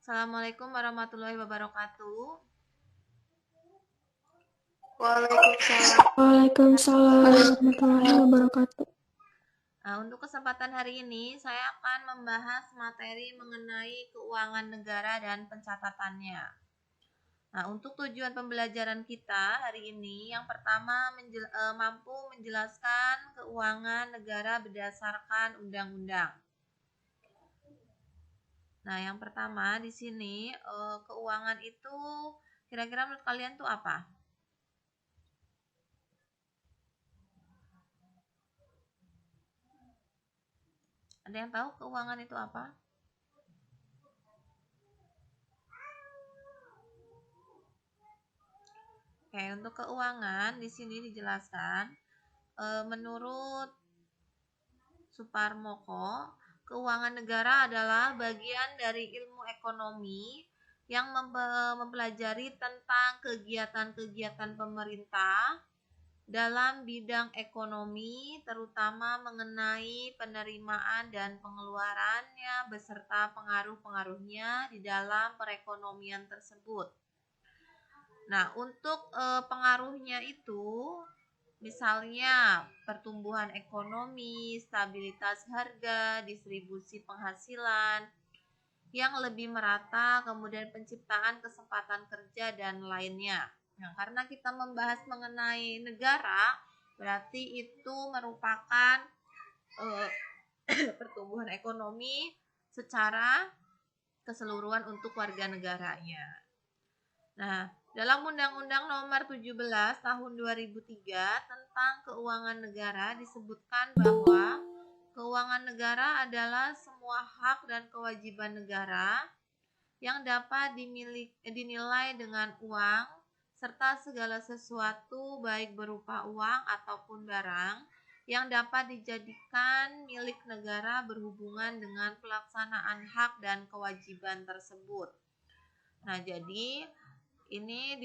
Assalamualaikum warahmatullahi wabarakatuh. Waalaikumsalam. Waalaikumsalam warahmatullahi wabarakatuh. Nah, untuk kesempatan hari ini saya akan membahas materi mengenai keuangan negara dan pencatatannya. Nah, untuk tujuan pembelajaran kita hari ini, yang pertama mampu menjelaskan keuangan negara berdasarkan undang-undang. Nah, yang pertama di sini keuangan itu kira-kira menurut kalian tuh apa? Ada yang tahu keuangan itu apa? Oke, untuk keuangan di sini dijelaskan menurut Suparmoko, keuangan negara adalah bagian dari ilmu ekonomi yang mempelajari tentang kegiatan-kegiatan pemerintah dalam bidang ekonomi, terutama mengenai penerimaan dan pengeluarannya beserta pengaruh-pengaruhnya di dalam perekonomian tersebut. Nah, untuk pengaruhnya itu misalnya pertumbuhan ekonomi, stabilitas harga, distribusi penghasilan yang lebih merata, kemudian penciptaan kesempatan kerja dan lainnya. Nah, karena kita membahas mengenai negara, berarti itu merupakan pertumbuhan ekonomi secara keseluruhan untuk warga negaranya. Nah, dalam Undang-Undang Nomor 17 Tahun 2003 tentang Keuangan Negara disebutkan bahwa keuangan negara adalah semua hak dan kewajiban negara yang dapat dinilai dengan uang serta segala sesuatu baik berupa uang ataupun barang yang dapat dijadikan milik negara berhubungan dengan pelaksanaan hak dan kewajiban tersebut. Nah, jadi ini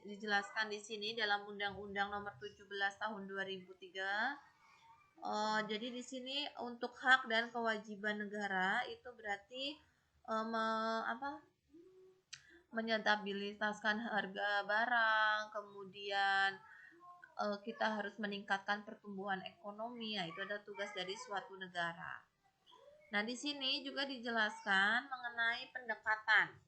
dijelaskan di sini dalam Undang-Undang Nomor 17 Tahun 2003. Jadi di sini untuk hak dan kewajiban negara itu berarti menyetabilitaskan harga barang, kemudian kita harus meningkatkan pertumbuhan ekonomi. Nah, itu adalah tugas dari suatu negara. Nah, di sini juga dijelaskan mengenai pendekatan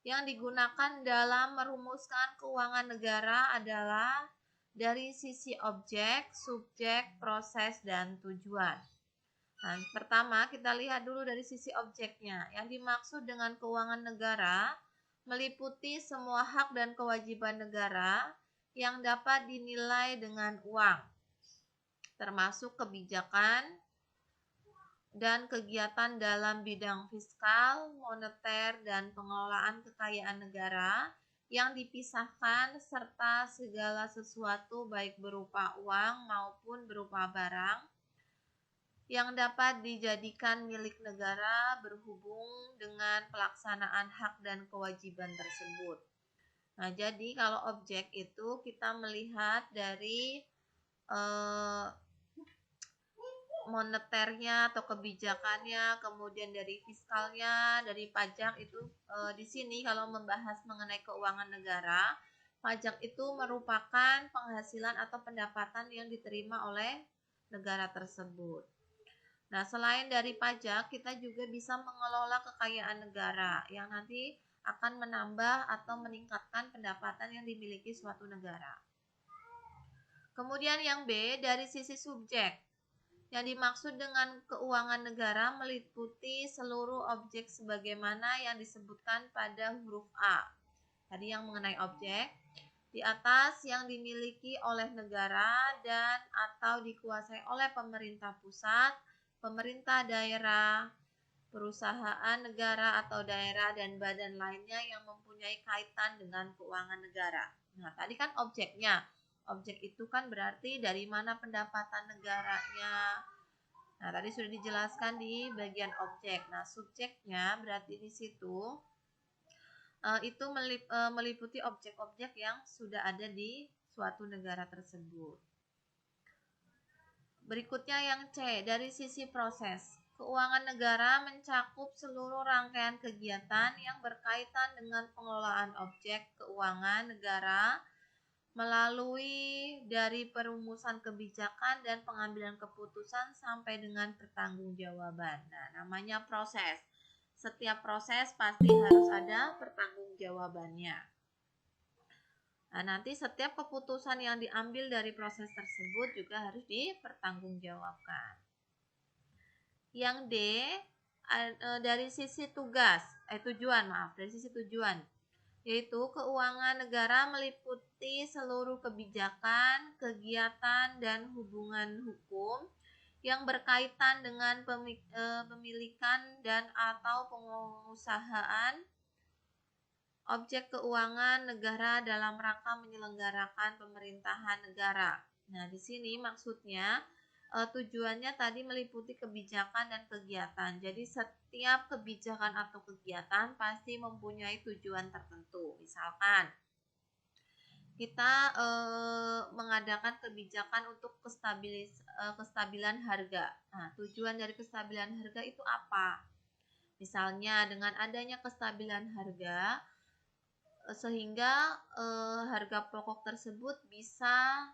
yang digunakan dalam merumuskan keuangan negara adalah dari sisi objek, subjek, proses, dan tujuan. Nah, pertama kita lihat dulu dari sisi objeknya. Yang dimaksud dengan keuangan negara meliputi semua hak dan kewajiban negara yang dapat dinilai dengan uang, termasuk kebijakan dan kegiatan dalam bidang fiskal, moneter, dan pengelolaan kekayaan negara yang dipisahkan serta segala sesuatu baik berupa uang maupun berupa barang yang dapat dijadikan milik negara berhubung dengan pelaksanaan hak dan kewajiban tersebut. Nah, jadi kalau objek itu kita melihat dari moneternya atau kebijakannya, kemudian dari fiskalnya, dari pajak itu di sini kalau membahas mengenai keuangan negara, pajak itu merupakan penghasilan atau pendapatan yang diterima oleh negara tersebut. Nah, selain dari pajak, kita juga bisa mengelola kekayaan negara yang nanti akan menambah atau meningkatkan pendapatan yang dimiliki suatu negara. Kemudian yang B, dari sisi subjek. Yang dimaksud dengan keuangan negara meliputi seluruh objek sebagaimana yang disebutkan pada huruf A. Tadi yang mengenai objek. Di atas yang dimiliki oleh negara dan atau dikuasai oleh pemerintah pusat, pemerintah daerah, perusahaan negara atau daerah, dan badan lainnya yang mempunyai kaitan dengan keuangan negara. Nah, tadi kan objeknya. Objek itu kan berarti dari mana pendapatan negaranya. Nah, tadi sudah dijelaskan di bagian objek. Nah, subjeknya berarti di situ itu meliputi objek-objek yang sudah ada di suatu negara tersebut. Berikutnya yang C, dari sisi proses. Keuangan negara mencakup seluruh rangkaian kegiatan yang berkaitan dengan pengelolaan objek keuangan negara melalui dari perumusan kebijakan dan pengambilan keputusan sampai dengan pertanggungjawaban. Nah, namanya proses. Setiap proses pasti harus ada pertanggungjawabannya. Nah, nanti setiap keputusan yang diambil dari proses tersebut juga harus dipertanggungjawabkan. Yang D, dari sisi tujuan, yaitu keuangan negara meliputi seluruh kebijakan, kegiatan, dan hubungan hukum yang berkaitan dengan pemilikan dan atau pengusahaan objek keuangan negara dalam rangka menyelenggarakan pemerintahan negara. Nah, di sini maksudnya tujuannya tadi meliputi kebijakan dan kegiatan. Jadi setiap kebijakan atau kegiatan pasti mempunyai tujuan tertentu. Misalkan kita mengadakan kebijakan untuk kestabilan harga. Nah, tujuan dari kestabilan harga itu apa? Misalnya dengan adanya kestabilan harga sehingga harga pokok tersebut bisa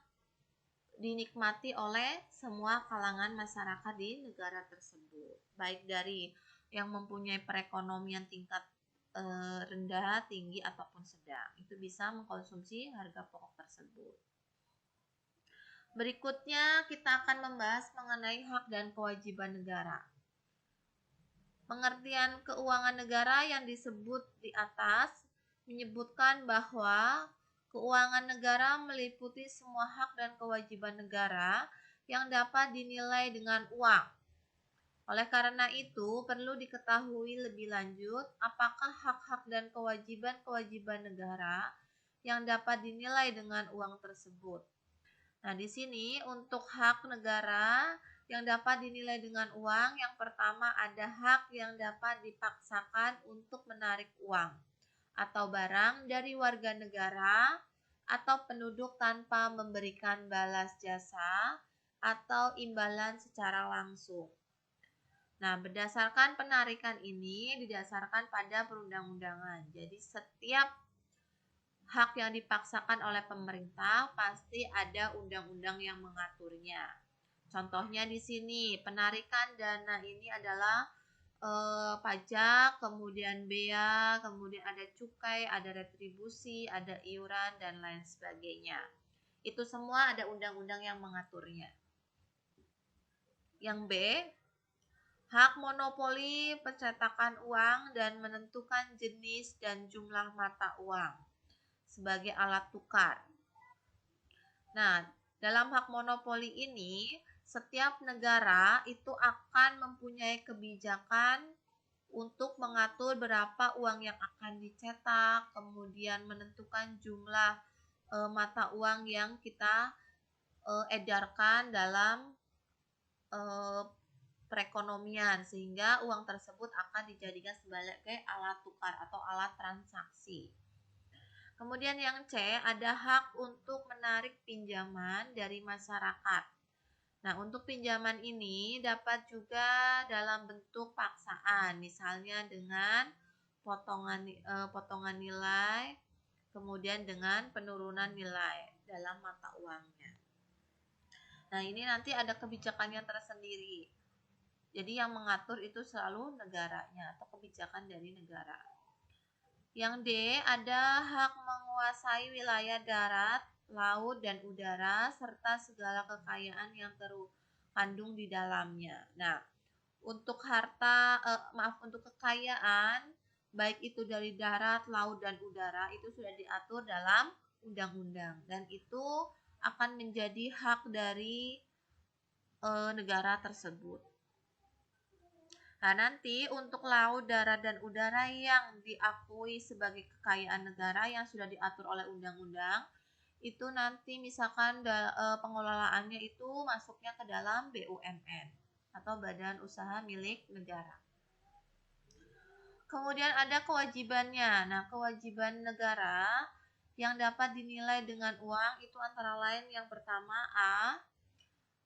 dinikmati oleh semua kalangan masyarakat di negara tersebut, baik dari yang mempunyai perekonomian tingkat rendah, tinggi, ataupun sedang. Itu bisa mengkonsumsi harga pokok tersebut. Berikutnya kita akan membahas mengenai hak dan kewajiban negara. Pengertian keuangan negara yang disebut di atas menyebutkan bahwa keuangan negara meliputi semua hak dan kewajiban negara yang dapat dinilai dengan uang. Oleh karena itu, perlu diketahui lebih lanjut apakah hak-hak dan kewajiban-kewajiban negara yang dapat dinilai dengan uang tersebut. Nah, di sini untuk hak negara yang dapat dinilai dengan uang, yang pertama ada hak yang dapat dipaksakan untuk menarik uang atau barang dari warga negara atau penduduk tanpa memberikan balas jasa atau imbalan secara langsung. Nah, berdasarkan penarikan ini didasarkan pada perundang-undangan. Jadi setiap hak yang dipaksakan oleh pemerintah pasti ada undang-undang yang mengaturnya. Contohnya di sini, penarikan dana ini adalah pajak, kemudian bea, kemudian ada cukai, ada retribusi, ada iuran, dan lain sebagainya. Itu semua ada undang-undang yang mengaturnya. Yang B, hak monopoli percetakan uang dan menentukan jenis dan jumlah mata uang sebagai alat tukar. Nah, dalam hak monopoli ini, setiap negara itu akan mempunyai kebijakan untuk mengatur berapa uang yang akan dicetak, kemudian menentukan jumlah mata uang yang kita edarkan dalam perekonomian, sehingga uang tersebut akan dijadikan sebagai alat tukar atau alat transaksi. Kemudian yang C, ada hak untuk menarik pinjaman dari masyarakat. Nah, untuk pinjaman ini dapat juga dalam bentuk paksaan, misalnya dengan potongan nilai, kemudian dengan penurunan nilai dalam mata uangnya. Nah, ini nanti ada kebijakannya tersendiri. Jadi yang mengatur itu selalu negaranya atau kebijakan dari negara. Yang D, ada hak menguasai wilayah darat, laut, dan udara, serta segala kekayaan yang terkandung di dalamnya. Nah, untuk untuk kekayaan, baik itu dari darat, laut, dan udara, itu sudah diatur dalam undang-undang. Dan itu akan menjadi hak dari negara tersebut. Nah, nanti untuk laut, darat, dan udara yang diakui sebagai kekayaan negara yang sudah diatur oleh undang-undang, itu nanti misalkan pengelolaannya itu masuknya ke dalam BUMN atau Badan Usaha Milik Negara. Kemudian ada kewajibannya. Nah, kewajiban negara yang dapat dinilai dengan uang itu antara lain yang pertama A,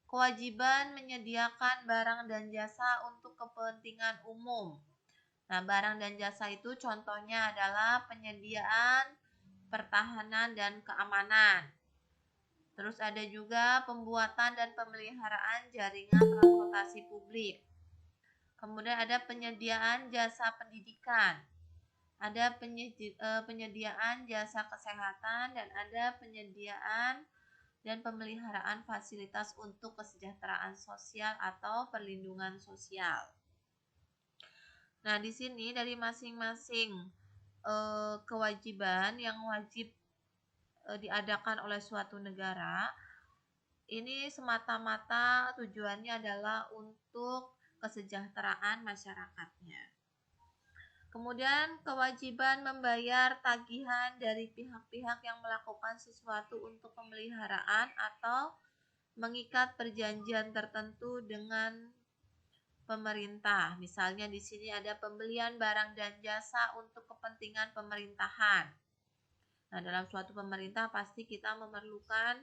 kewajiban menyediakan barang dan jasa untuk kepentingan umum. Nah, barang dan jasa itu contohnya adalah penyediaan, pertahanan, dan keamanan. Terus ada juga pembuatan dan pemeliharaan jaringan transportasi publik. Kemudian ada penyediaan jasa pendidikan. Ada penyediaan jasa kesehatan dan ada penyediaan dan pemeliharaan fasilitas untuk kesejahteraan sosial atau perlindungan sosial. Nah, di sini dari masing-masing kewajiban yang wajib diadakan oleh suatu negara, ini semata-mata tujuannya adalah untuk kesejahteraan masyarakatnya. Kemudian kewajiban membayar tagihan dari pihak-pihak yang melakukan sesuatu untuk pemeliharaan atau mengikat perjanjian tertentu dengan pemerintah. Misalnya di sini ada pembelian barang dan jasa untuk kepentingan pemerintahan. Nah, dalam suatu pemerintah pasti kita memerlukan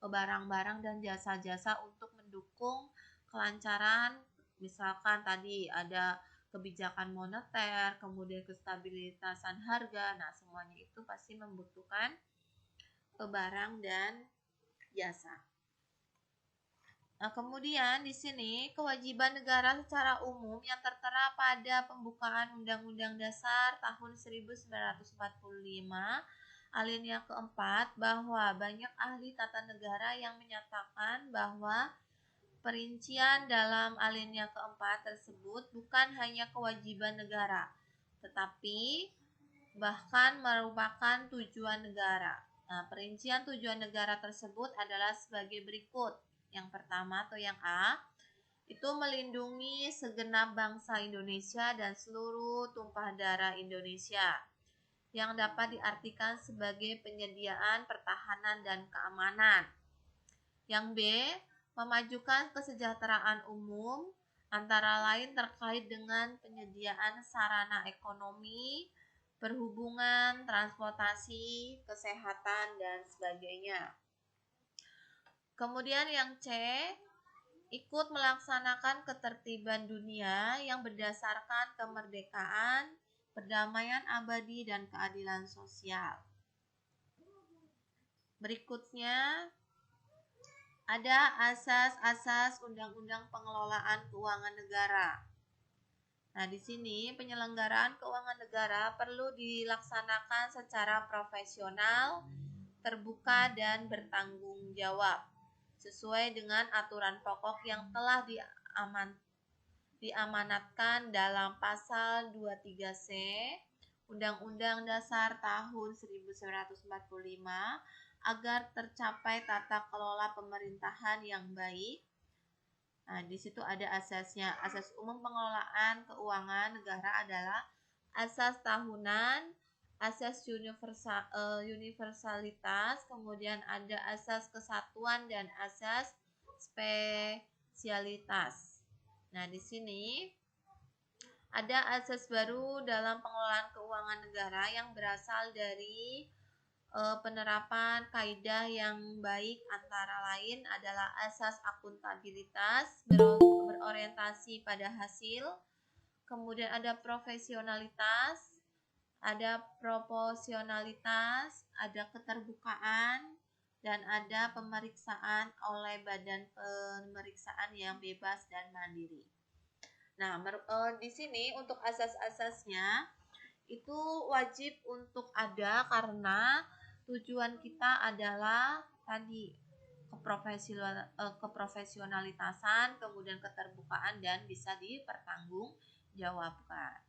barang-barang dan jasa-jasa untuk mendukung kelancaran. Misalkan tadi ada kebijakan moneter, kemudian kestabilitasan harga. Nah, semuanya itu pasti membutuhkan barang dan jasa. Nah, kemudian di sini kewajiban negara secara umum yang tertera pada pembukaan Undang-Undang Dasar tahun 1945 alinea keempat, bahwa banyak ahli tata negara yang menyatakan bahwa perincian dalam alinea keempat tersebut bukan hanya kewajiban negara, tetapi bahkan merupakan tujuan negara. Nah, perincian tujuan negara tersebut adalah sebagai berikut. Yang pertama atau yang A, itu melindungi segenap bangsa Indonesia dan seluruh tumpah darah Indonesia, yang dapat diartikan sebagai penyediaan pertahanan dan keamanan. Yang B, memajukan kesejahteraan umum, antara lain terkait dengan penyediaan sarana ekonomi, perhubungan, transportasi, kesehatan, dan sebagainya. Kemudian yang C, ikut melaksanakan ketertiban dunia yang berdasarkan kemerdekaan, perdamaian abadi, dan keadilan sosial. Berikutnya ada asas-asas Undang-Undang Pengelolaan Keuangan Negara. Nah, di sini penyelenggaraan keuangan negara perlu dilaksanakan secara profesional, terbuka, dan bertanggung jawab sesuai dengan aturan pokok yang telah diamanatkan dalam pasal 23C Undang-Undang Dasar tahun 1945 agar tercapai tata kelola pemerintahan yang baik. Nah, di situ ada asasnya. Asas umum pengelolaan keuangan negara adalah asas tahunan, asas universalitas, kemudian ada asas kesatuan dan asas spesialitas. Nah, di sini ada asas baru dalam pengelolaan keuangan negara yang berasal dari penerapan kaidah yang baik, antara lain adalah asas akuntabilitas berorientasi pada hasil, kemudian ada profesionalitas, ada proporsionalitas, ada keterbukaan, dan ada pemeriksaan oleh badan pemeriksaan yang bebas dan mandiri. Nah, di sini untuk asas-asasnya itu wajib untuk ada karena tujuan kita adalah tadi keprofesionalitasan, kemudian keterbukaan, dan bisa dipertanggungjawabkan.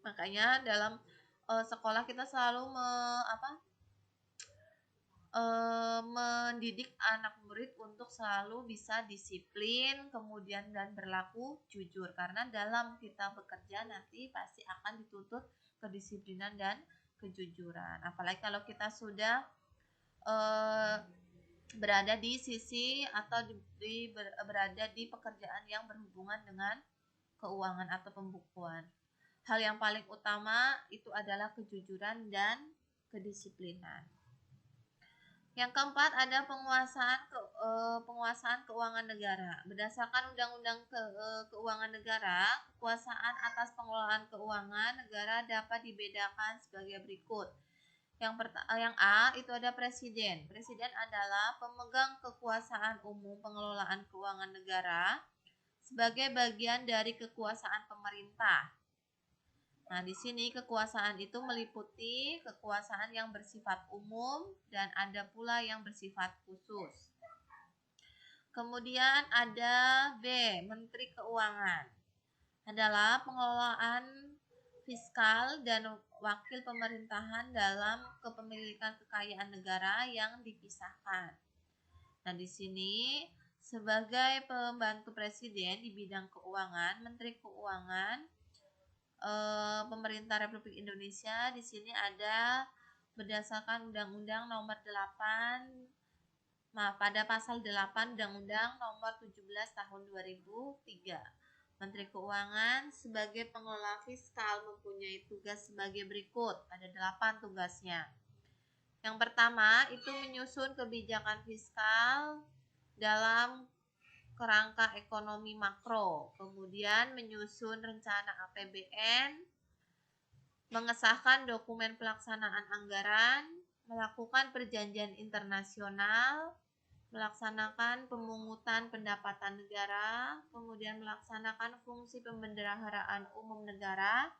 Makanya dalam sekolah kita selalu mendidik anak murid untuk selalu bisa disiplin, kemudian dan berlaku jujur, karena dalam kita bekerja nanti pasti akan dituntut kedisiplinan dan kejujuran. Apalagi kalau kita sudah berada di sisi atau berada di pekerjaan yang berhubungan dengan keuangan atau pembukuan. Hal yang paling utama itu adalah kejujuran dan kedisiplinan. Yang keempat ada penguasaan keuangan negara. Berdasarkan Undang-Undang Keuangan Negara, kekuasaan atas pengelolaan keuangan negara dapat dibedakan sebagai berikut. Yang A itu ada presiden. Presiden adalah pemegang kekuasaan umum pengelolaan keuangan negara sebagai bagian dari kekuasaan pemerintah. Nah, di sini kekuasaan itu meliputi kekuasaan yang bersifat umum dan ada pula yang bersifat khusus. Kemudian ada B, Menteri Keuangan. Adalah pengelolaan fiskal dan wakil pemerintahan dalam kepemilikan kekayaan negara yang dipisahkan. Nah, di sini sebagai pembantu presiden di bidang keuangan, Menteri Keuangan Pemerintah Republik Indonesia di sini ada berdasarkan Undang-Undang Nomor 8 pada pasal 8 Undang-Undang Nomor 17 Tahun 2003. Menteri Keuangan sebagai pengelola fiskal mempunyai tugas sebagai berikut. Ada 8 tugasnya. Yang pertama itu menyusun kebijakan fiskal dalam kerangka ekonomi makro, kemudian menyusun rencana APBN, mengesahkan dokumen pelaksanaan anggaran, melakukan perjanjian internasional, melaksanakan pemungutan pendapatan negara, kemudian melaksanakan fungsi pembendaharaan umum negara,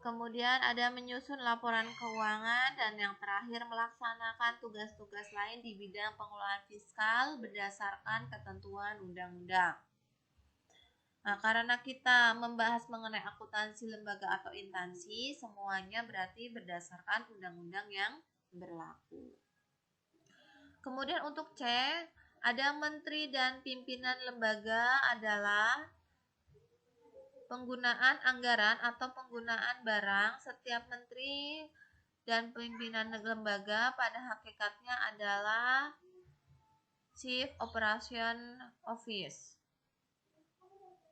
kemudian ada menyusun laporan keuangan, dan yang terakhir melaksanakan tugas-tugas lain di bidang pengelolaan fiskal berdasarkan ketentuan undang-undang. Nah, karena kita membahas mengenai akuntansi lembaga atau instansi, semuanya berarti berdasarkan undang-undang yang berlaku. Kemudian untuk C, ada menteri dan pimpinan lembaga adalah penggunaan anggaran atau penggunaan barang. Setiap menteri dan pimpinan lembaga pada hakikatnya adalah Chief Operation Office.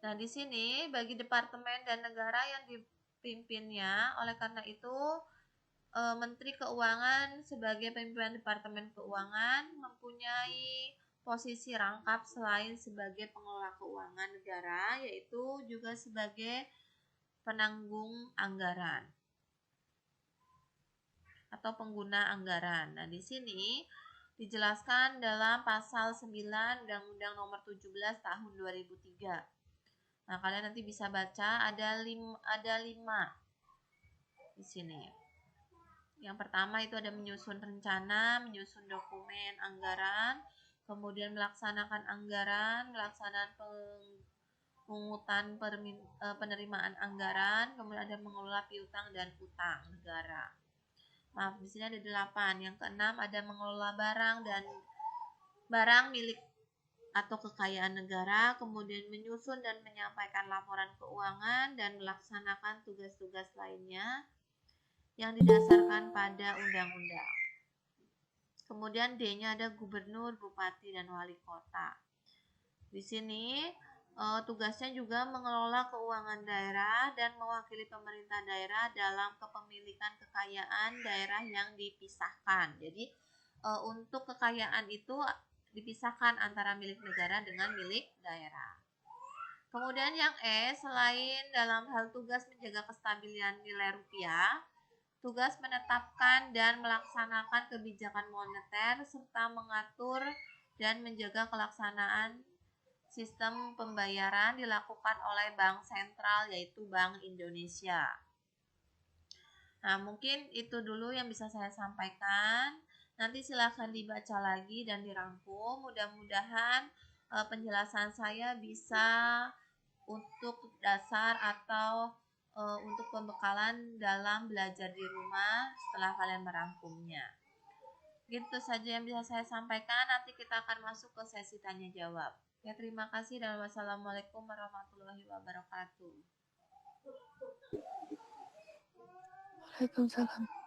Nah, di sini bagi departemen dan negara yang dipimpinnya, oleh karena itu Menteri Keuangan sebagai pimpinan Departemen Keuangan mempunyai posisi rangkap selain sebagai pengelola keuangan negara, yaitu juga sebagai penanggung anggaran atau pengguna anggaran. Nah, di sini dijelaskan dalam pasal 9 Undang-Undang Nomor 17 Tahun 2003. Nah, kalian nanti bisa baca ada 5 di sini. Yang pertama itu ada menyusun rencana, menyusun dokumen anggaran, kemudian melaksanakan anggaran, melaksanakan pemungutan penerimaan anggaran, kemudian ada mengelola piutang dan utang negara. Maaf, di sini ada 8. Yang keenam ada mengelola barang milik atau kekayaan negara, kemudian menyusun dan menyampaikan laporan keuangan dan melaksanakan tugas-tugas lainnya yang didasarkan pada undang-undang. Kemudian D-nya ada gubernur, bupati, dan wali kota. Di sini tugasnya juga mengelola keuangan daerah dan mewakili pemerintah daerah dalam kepemilikan kekayaan daerah yang dipisahkan. Jadi untuk kekayaan itu dipisahkan antara milik negara dengan milik daerah. Kemudian yang E, selain dalam hal tugas menjaga kestabilan nilai rupiah, tugas menetapkan dan melaksanakan kebijakan moneter serta mengatur dan menjaga kelaksanaan sistem pembayaran dilakukan oleh Bank Sentral, yaitu Bank Indonesia. Nah, mungkin itu dulu yang bisa saya sampaikan. Nanti silakan dibaca lagi dan dirangkum. Mudah-mudahan penjelasan saya bisa untuk dasar atau untuk pembekalan dalam belajar di rumah setelah kalian merangkumnya. Gitu saja yang bisa saya sampaikan. Nanti kita akan masuk ke sesi tanya jawab. Ya, terima kasih dan wassalamualaikum warahmatullahi wabarakatuh. Waalaikumsalam.